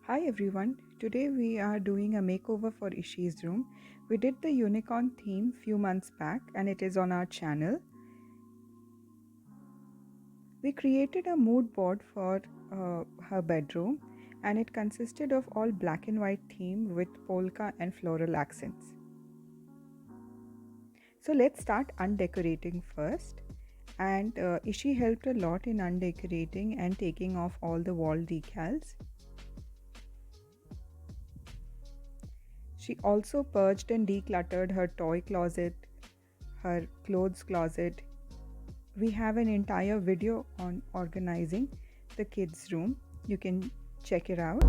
Hi everyone, today we are doing a makeover for Ishi's room. We did the unicorn theme few months back and it is on our channel. We created a mood board for her bedroom and it consisted of all black and white theme with polka and floral accents. So let's start undecorating first. And Ishi helped a lot in undecorating and taking off all the wall decals. She also purged and decluttered her toy closet, her clothes closet. We have an entire video on organizing the kids' room. You can check it out.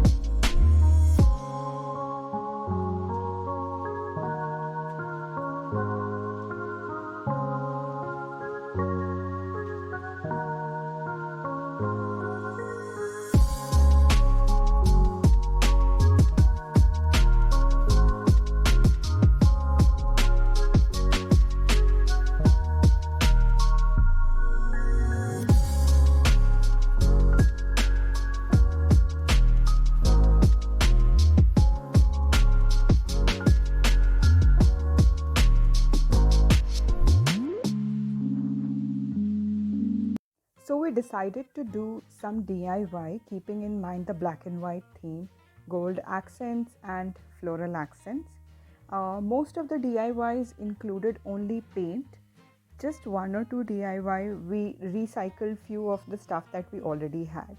So we decided to do some DIY, keeping in mind the black and white theme, gold accents and floral accents. Most of the DIYs included only paint. Just one or two DIY, we recycled few of the stuff that we already had.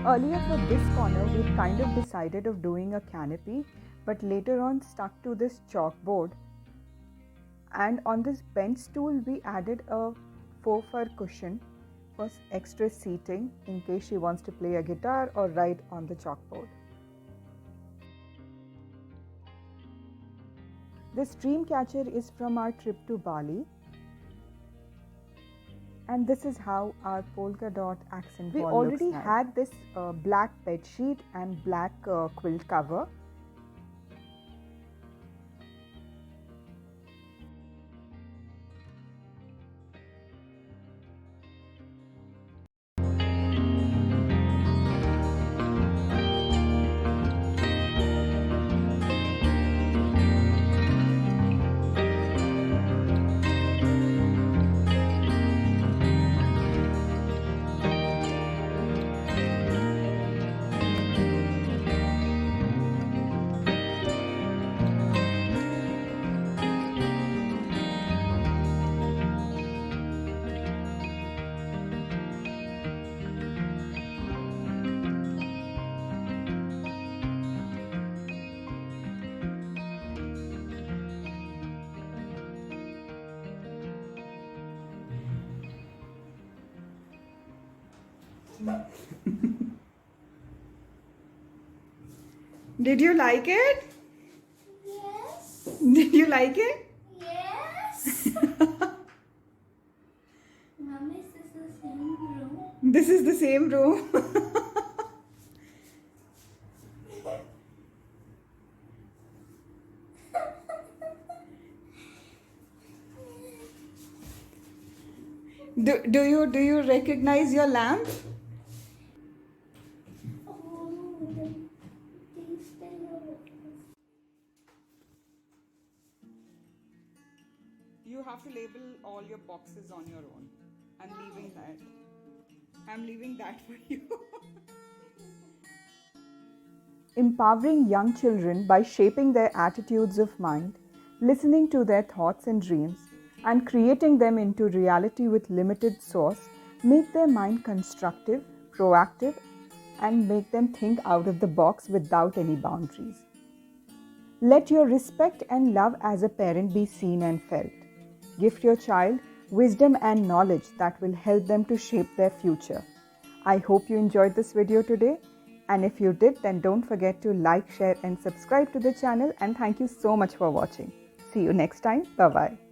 Earlier for this corner, we kind of decided of doing a canopy, but later on stuck to this chalkboard. And on this bench stool, we added a faux fur cushion for extra seating in case she wants to play a guitar or write on the chalkboard. This dream catcher is from our trip to Bali. And this is how our polka dot accent wall looks like. We already had this black bed sheet and black quilt cover. Did you like it? Yes. Did you like it? Yes. Mommy, is this the same room? This is the same room. Do you recognize your lamp? Oh, these You have to label all your boxes on your own. I'm leaving that for you. Empowering young children by shaping their attitudes of mind, listening to their thoughts and dreams, and creating them into reality with limited source make their mind constructive, proactive, and make them think out of the box without any boundaries. Let your respect and love as a parent be seen and felt. Gift your child wisdom and knowledge that will help them to shape their future. I hope you enjoyed this video today, and if you did, then don't forget to like, share and subscribe to the channel, and thank you so much for watching. See you next time. Bye-bye.